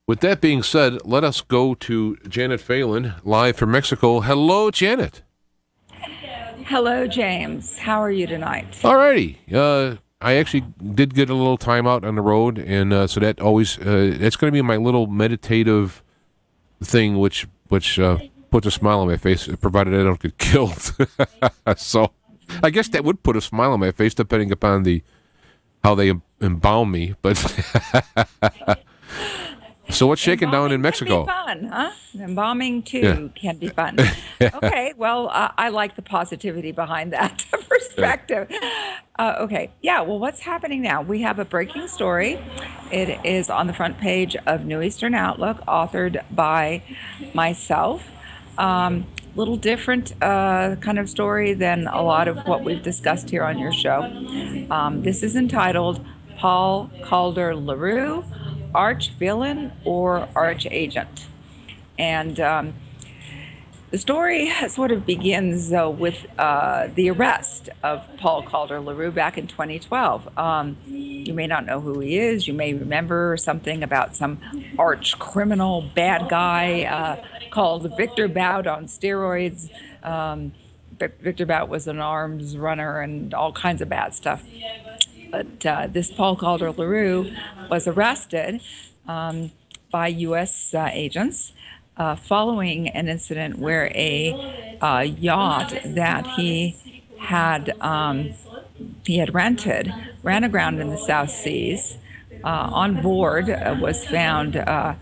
With that being said, let us go to Janet Phelan, live from Mexico. Hello, Janet. Hello, James. How are you tonight? All righty. I actually did get a little time out on the road, and so that always that's going to be my little meditative thing, which puts a smile on my face, provided I don't get killed. So I guess that would put a smile on my face, depending upon how they embalm me. But so what's shaking down in Mexico? Can be fun, huh? Embalming too can be fun. Okay, well, I like the positivity behind that perspective. Okay, yeah. Well, what's happening now? We have a breaking story. It is on the front page of New Eastern Outlook, authored by myself. Little different kind of story than a lot of what we've discussed here on your show. This is entitled Paul Calder LaRue, Arch Villain or Arch Agent. And the story sort of begins with the arrest of Paul Calder LaRue back in 2012. You may not know who he is. You may remember something about some arch criminal bad guy called Victor Bout on steroids. Victor Bout was an arms runner and all kinds of bad stuff. But this Paul Calder LaRue was arrested by U.S. agents following an incident where a yacht that he had rented ran aground in the South Seas. On board was found a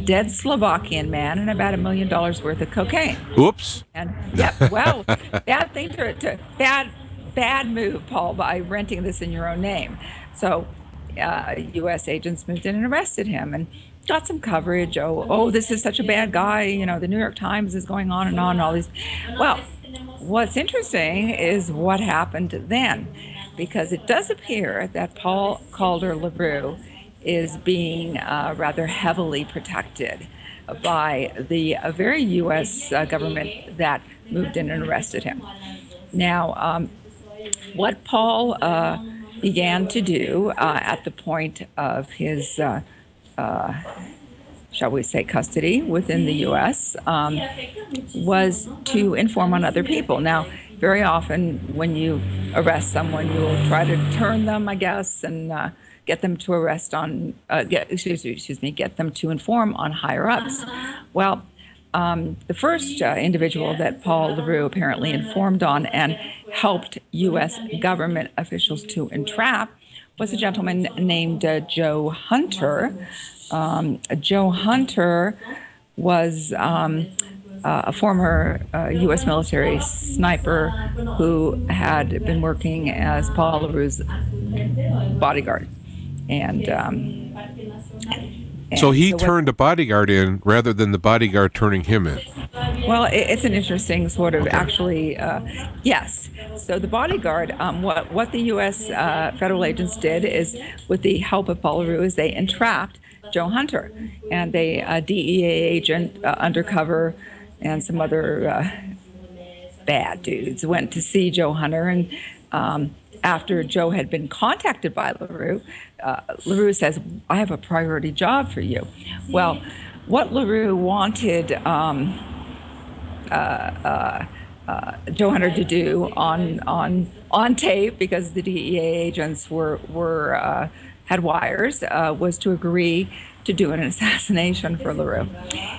dead Slovakian man and about $1 million worth of cocaine. Oops. And yeah, well, bad thing bad move, Paul, by renting this in your own name. So U.S. agents moved in and arrested him and got some coverage. Oh, this is such a bad guy. You know, the New York Times is going on and all these. Well, what's interesting is what happened then, because it does appear that Paul Calder LaRue is being rather heavily protected by the very U.S. Government that moved in and arrested him. Now, what Paul began to do at the point of his, shall we say, custody within the U.S., was to inform on other people. Now, very often when you arrest someone, you will try to turn them, I guess, and get them to get them to inform on higher ups. Well, the first individual that Paul LaRue apparently informed on and helped U.S. government officials to entrap was a gentleman named Joe Hunter. Joe Hunter was a former U.S. military sniper who had been working as Paul LaRue's bodyguard. So he turned a bodyguard in rather than the bodyguard turning him in. Well, it's an interesting sort of yes. So the bodyguard, what the U.S. Federal agents did is, with the help of Paul LaRue, is they entrapped Joe Hunter, and a DEA agent undercover and some other bad dudes went to see Joe Hunter, and after Joe had been contacted by LaRue, LaRue says, I have a priority job for you. Well, what LaRue wanted Joe Hunter to do on tape, because the DEA agents had wires, was to agree to do an assassination for LaRue.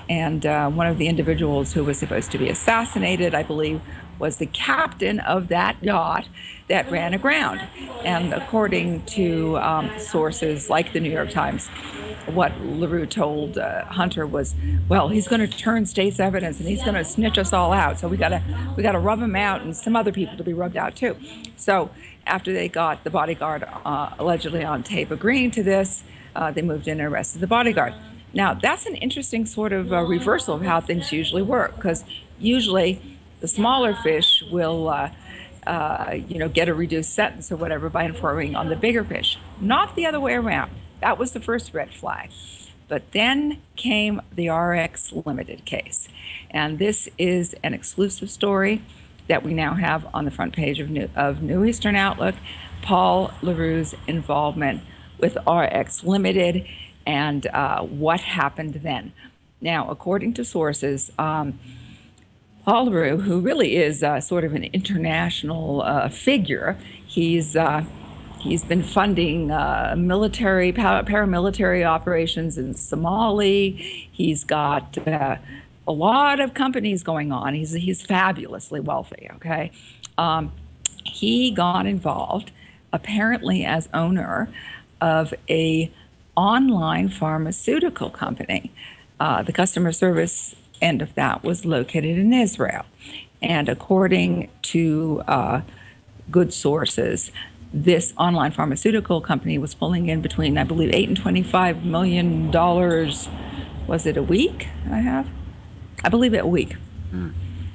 And one of the individuals who was supposed to be assassinated, I believe, was the captain of that yacht that ran aground. And according to sources like the New York Times, what LaRue told Hunter was, well, he's going to turn state's evidence and he's going to snitch us all out. So we got to rub him out, and some other people to be rubbed out too. So after they got the bodyguard allegedly on tape agreeing to this, they moved in and arrested the bodyguard. Now, that's an interesting sort of reversal of how things usually work, because usually the smaller fish will get a reduced sentence or whatever by informing on the bigger fish. Not the other way around. That was the first red flag. But then came the RX Limited case. And this is an exclusive story that we now have on the front page of New Eastern Outlook, Paul LaRue's involvement with RX Limited and what happened then. Now, according to sources, Paul LaRue, who really is sort of an international figure, he's been funding paramilitary operations in Somalia. He's got a lot of companies going on. He's fabulously wealthy. Okay, he got involved apparently as owner of a online pharmaceutical company. The customer service end of that was located in Israel, and according to good sources, this online pharmaceutical company was pulling in between, I believe, $8 and $25 million. Was it a week? I believe it a week.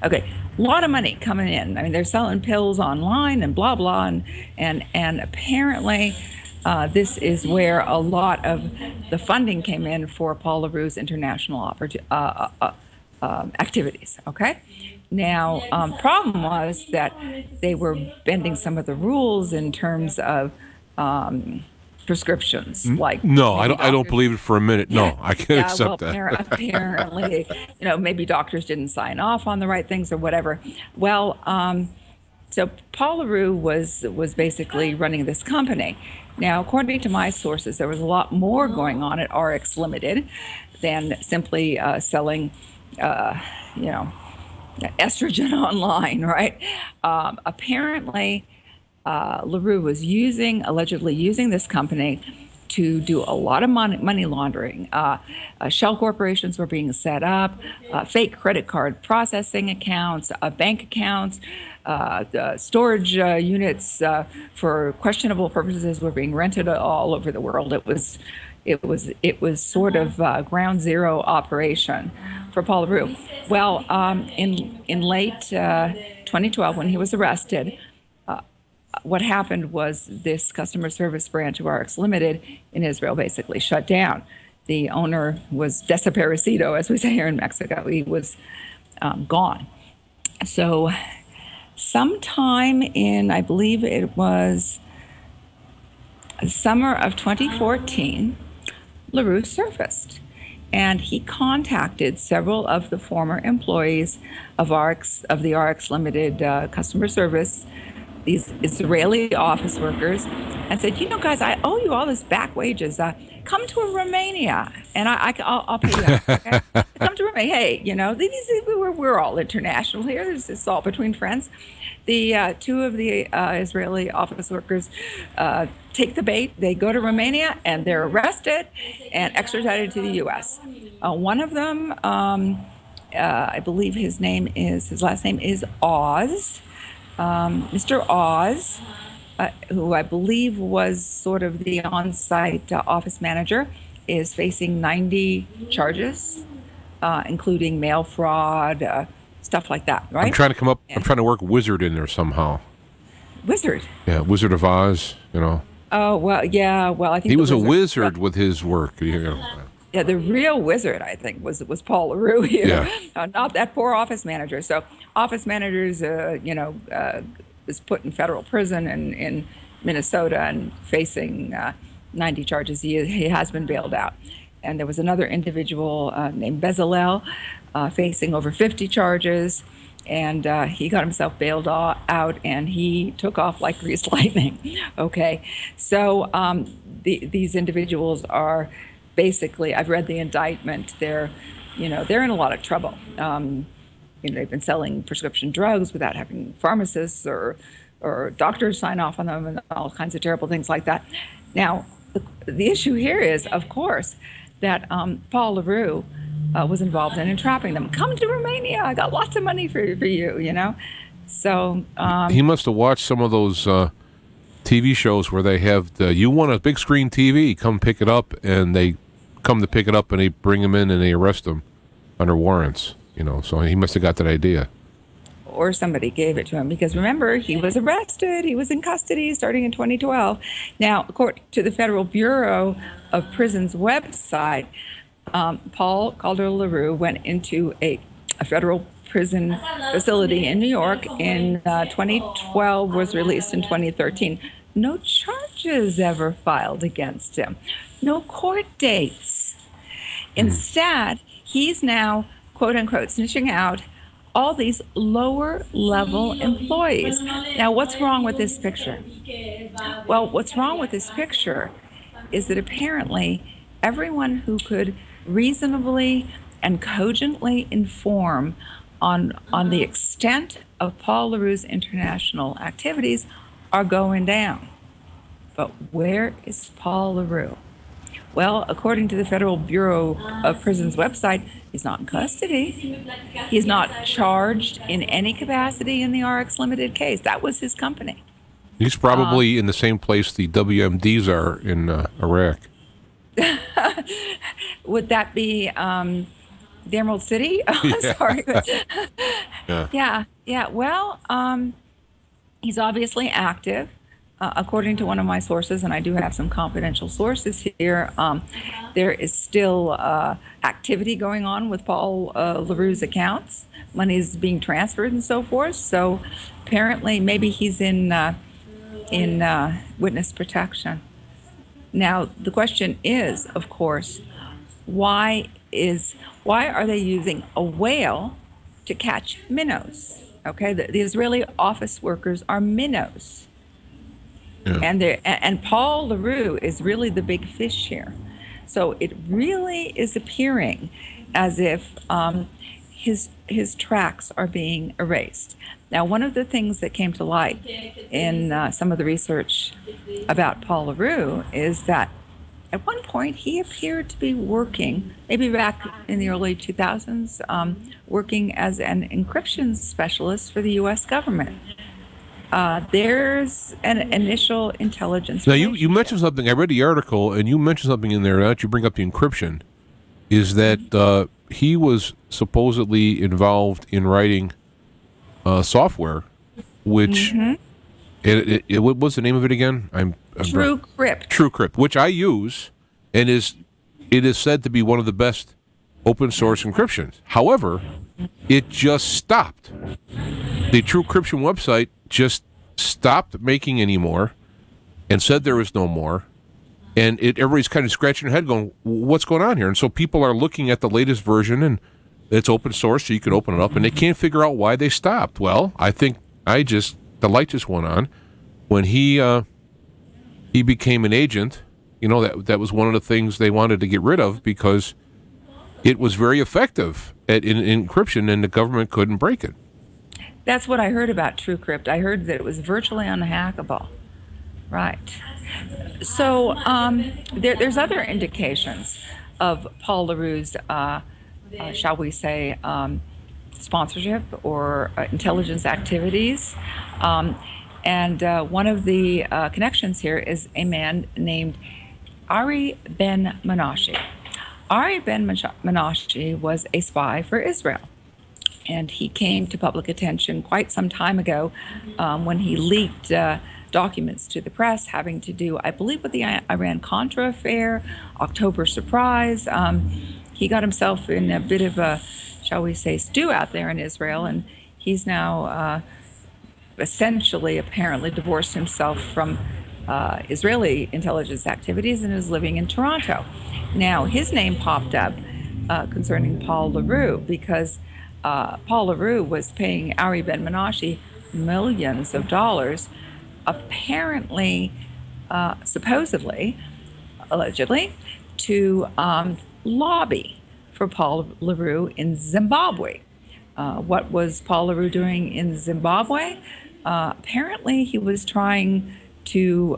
Okay, a lot of money coming in. I mean, they're selling pills online and blah blah, and apparently, this is where a lot of the funding came in for Paul LaRue's international activities. Okay. Now, problem was that they were bending some of the rules in terms of prescriptions. Like no, I don't believe it for a minute. No, I can't accept that. Apparently, maybe doctors didn't sign off on the right things or whatever. Well, so Paul LaRue was basically running this company. Now, according to my sources, there was a lot more going on at RX Limited than simply selling, estrogen online, right? Apparently, LaRue was allegedly using this company to do a lot of money laundering. Shell corporations were being set up, fake credit card processing accounts, bank accounts, storage units for questionable purposes were being rented all over the world. It was sort of ground zero operation for Paul LaRue. Well, in late 2012, when he was arrested, what happened was this customer service branch of RX Limited in Israel basically shut down. The owner was desaparecido, as we say here in Mexico. He was gone. So sometime in, I believe it was summer of 2014, LaRue surfaced. And he contacted several of the former employees of the RX Limited customer service, these Israeli office workers, and said, guys, I owe you all this back wages. Come to Romania, and I'll pay you. Okay? Come to Romania. Hey, we're all international here. It's all between friends. The two of the Israeli office workers take the bait. They go to Romania, and they're arrested and extradited to the U.S. One of them, I believe his last name is Oz. Mr. Oz, who I believe was sort of the on-site office manager, is facing 90 charges, including mail fraud, stuff like that, right? I'm trying to work Wizard in there somehow. Wizard? Yeah, Wizard of Oz, Oh, well, yeah, well, I think he was a wizard with his work. Yeah, the real wizard, I think, was Paul LaRue here, yeah. Not that poor office manager. So office managers, is put in federal prison in Minnesota and facing 90 charges. He has been bailed out. And there was another individual named Bezalel facing over 50 charges. And he got himself bailed out, and he took off like greased lightning. Okay, so these individuals are basically, I've read the indictment. They're in a lot of trouble. They've been selling prescription drugs without having pharmacists or doctors sign off on them, and all kinds of terrible things like that. Now, the issue here is, of course, that Paul LaRue was involved in entrapping them. Come to Romania. I got lots of money for you, So he must have watched some of those TV shows where they have you want a big screen TV, come pick it up, and they come to pick it up and they bring him in and they arrest him under warrants. So he must have got that idea. Or somebody gave it to him, because remember, he was arrested. He was in custody starting in 2012. Now, according to the Federal Bureau of Prisons website, Paul Calder LaRue went into a federal prison facility in New York in 2012, was released in 2013. No charges charges ever filed against him, no court dates. Instead, he's now, quote unquote, snitching out all these lower level employees. Now, what's wrong with this picture? Well, what's wrong with this picture is that apparently everyone who could reasonably and cogently inform on the extent of Paul LaRue's international activities are going down. But where is Paul LaRue? Well, according to the Federal Bureau of Prisons website, he's not in custody. He's not charged in any capacity in the RX Limited case. That was his company. He's probably in the same place the WMDs are in Iraq. Would that be the Emerald City? Oh, sorry. Yeah. Well, he's obviously active. According to one of my sources, and I do have some confidential sources here, there is still activity going on with Paul LaRue's accounts. Money is being transferred and so forth. So apparently, maybe he's in witness protection. Now, the question is, of course, why are they using a whale to catch minnows? Okay, the Israeli office workers are minnows. Yeah. And Paul LaRue is really the big fish here. So it really is appearing as if his tracks are being erased. Now, one of the things that came to light in some of the research about Paul LaRue is that at one point he appeared to be working, maybe back in the early 2000s, working as an encryption specialist for the U.S. government. There's an initial intelligence. Now, you mentioned something. I read the article, and you mentioned something in there that you bring up the encryption, is that he was supposedly involved in writing software, which, what was the name of it again? TrueCrypt. TrueCrypt, which I use, and it is said to be one of the best open source encryptions. However, it just stopped. The TrueCryption website just stopped making any more and said there was no more. And everybody's kind of scratching their head going, what's going on here? And so people are looking at the latest version, and it's open source, so you can open it up, and they can't figure out why they stopped. Well, I think the light just went on. When he became an agent, that was one of the things they wanted to get rid of because it was very effective in encryption, and the government couldn't break it. That's what I heard about TrueCrypt. I heard that it was virtually unhackable. Right. So there's other indications of Paul LaRue's, shall we say, sponsorship or intelligence activities. And one of the connections here is a man named Ari Ben-Menashe. Ari Ben-Menashe was a spy for Israel. And he came to public attention quite some time ago when he leaked documents to the press having to do, I believe, with the Iran-Contra affair, October surprise. He got himself in a bit of a, shall we say, stew out there in Israel, and he's now essentially, apparently, divorced himself from Israeli intelligence activities and is living in Toronto. Now, his name popped up concerning Paul LaRue because Paul LaRue was paying Ari Ben-Menashe millions of dollars, apparently, supposedly, allegedly, to lobby for Paul LaRue in Zimbabwe. What was Paul LaRue doing in Zimbabwe? Apparently, he was trying to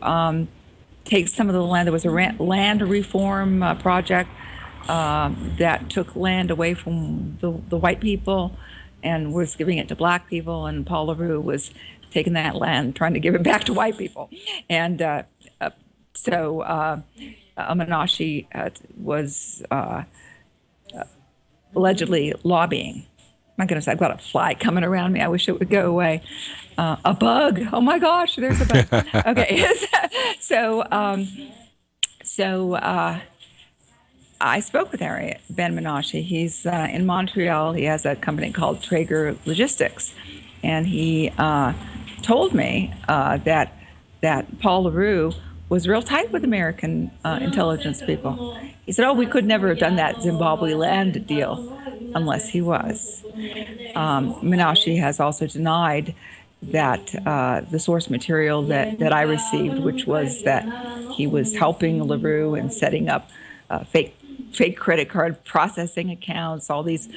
take some of the land. There was a land reform project that took land away from the white people and was giving it to black people, and Paul LaRue was taking that land, trying to give it back to white people. And so Menashe was allegedly lobbying. My goodness, I've got a fly coming around me. I wish it would go away. A bug. Oh my gosh, there's a bug. Okay. So I spoke with Ari Ben-Menashe. He's in Montreal. He has a company called Traeger Logistics. And he told me that Paul LaRue was real tight with American intelligence people. He said, "Oh, we could never have done that Zimbabwe land deal unless he was." Menashe has also denied that the source material that I received, which was that he was helping LaRue and setting up fake credit card processing accounts, all this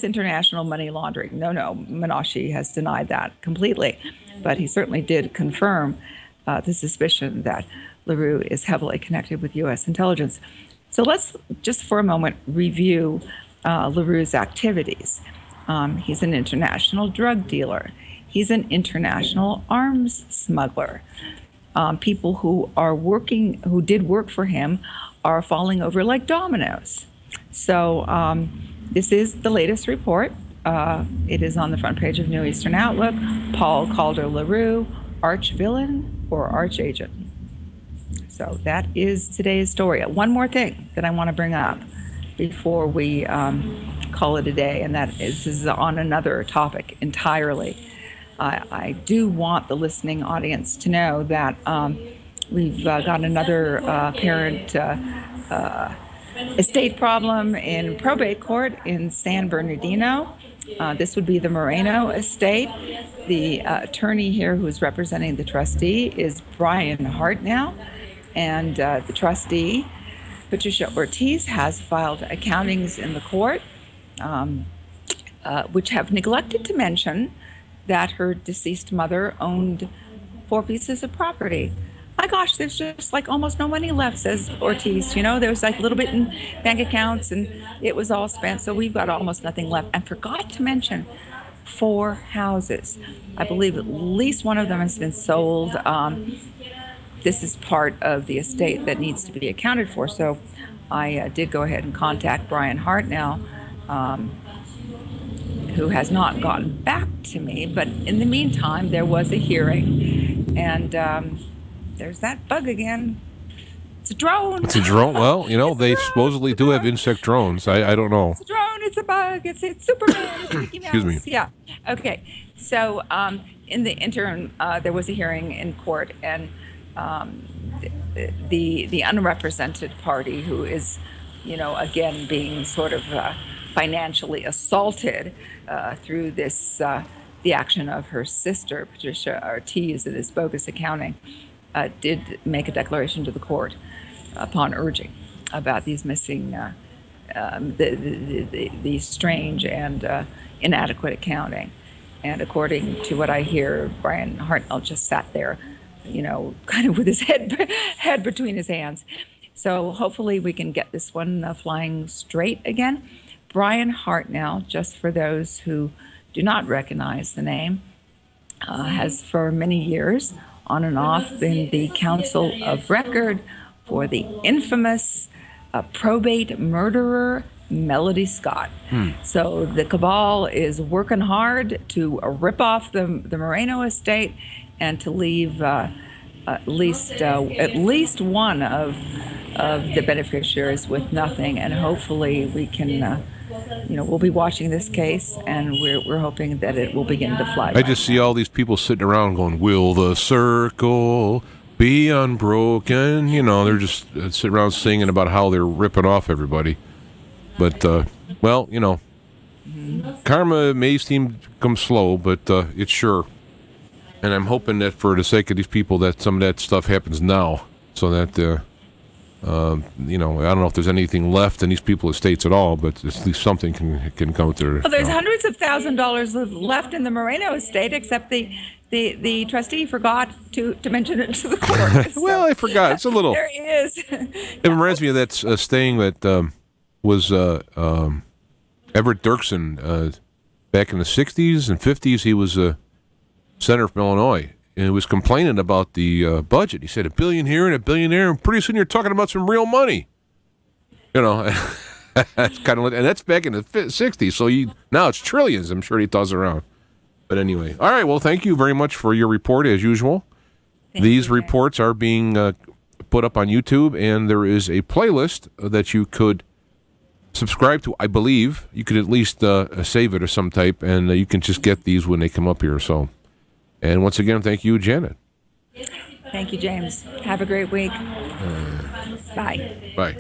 international money laundering. No, Menashe has denied that completely, but he certainly did confirm the suspicion that LaRue is heavily connected with U.S. intelligence. So let's just for a moment review LaRue's activities. He's an international drug dealer. He's an international arms smuggler. People who did work for him are falling over like dominoes. So this is the latest report. It is on the front page of New Eastern Outlook. Paul Calder LaRue, arch-villain or arch-agent. So that is today's story. One more thing that I want to bring up before we call it a day, and this is on another topic entirely. I do want the listening audience to know that we've got another parent estate problem in probate court in San Bernardino. This would be the Moreno estate. The attorney here who is representing the trustee is Brian Hartnell, and the trustee, Patricia Ortiz, has filed accountings in the court, which have neglected to mention that her deceased mother owned 4 pieces of property. My gosh, there's just like almost no money left, says Ortiz. There was like a little bit in bank accounts and it was all spent. So we've got almost nothing left. And forgot to mention 4 houses. I believe at least one of them has been sold. This is part of the estate that needs to be accounted for. So I did go ahead and contact Brian Hartnell, who has not gotten back to me. But in the meantime, there was a hearing, and there's that bug again. It's a drone. It's a drone. Well, they supposedly do have insect drones. I don't know. It's a drone. It's a bug. It's Superman. It's Mickey Mouse. Excuse me. Yeah. Okay. So in the interim, there was a hearing in court, and the unrepresented party, who is, again being sort of financially assaulted through this the action of her sister Patricia Ortiz in this bogus accounting, did make a declaration to the court upon urging about these missing the strange and inadequate accounting. And according to what I hear, Brian Hartnell just sat there, kind of with his head between his hands. So hopefully we can get this one flying straight again. Brian Hartnell, just for those who do not recognize the name, has for many years, on and off, been the counsel of record for the infamous probate murderer, Melody Scott. So the cabal is working hard to rip off the Moreno estate and to leave at least one of the beneficiaries with nothing. And hopefully we can, we'll be watching this case, and we're hoping that it will begin to fly. I just see all these people sitting around going, "Will the circle be unbroken?" They're just sitting around singing about how they're ripping off everybody. But, karma may seem to come slow, but it's sure. And I'm hoping that for the sake of these people that some of that stuff happens now, so that, I don't know if there's anything left in these people's estates at all, but at least something can come to their... Well, there's hundreds of $1,000s left in the Moreno estate, except the trustee forgot to mention it to the court. Well, I forgot. It's a little... There is. It reminds me of that staying that was Everett Dirksen back in the 60s and 50s. He was a senator from Illinois, and he was complaining about the budget. He said, $1 billion here and $1 billion there, and pretty soon you're talking about some real money. That's kind of, and that's back in the 60s. So now it's trillions. I'm sure he toss around. But anyway, all right. Well, thank you very much for your report as usual. These reports are being put up on YouTube, and there is a playlist that you could subscribe to. I believe you could at least save it or some type, and you can just get these when they come up here. So, and once again, thank you, Janet. Thank you, James. Have a great week. Bye. Bye.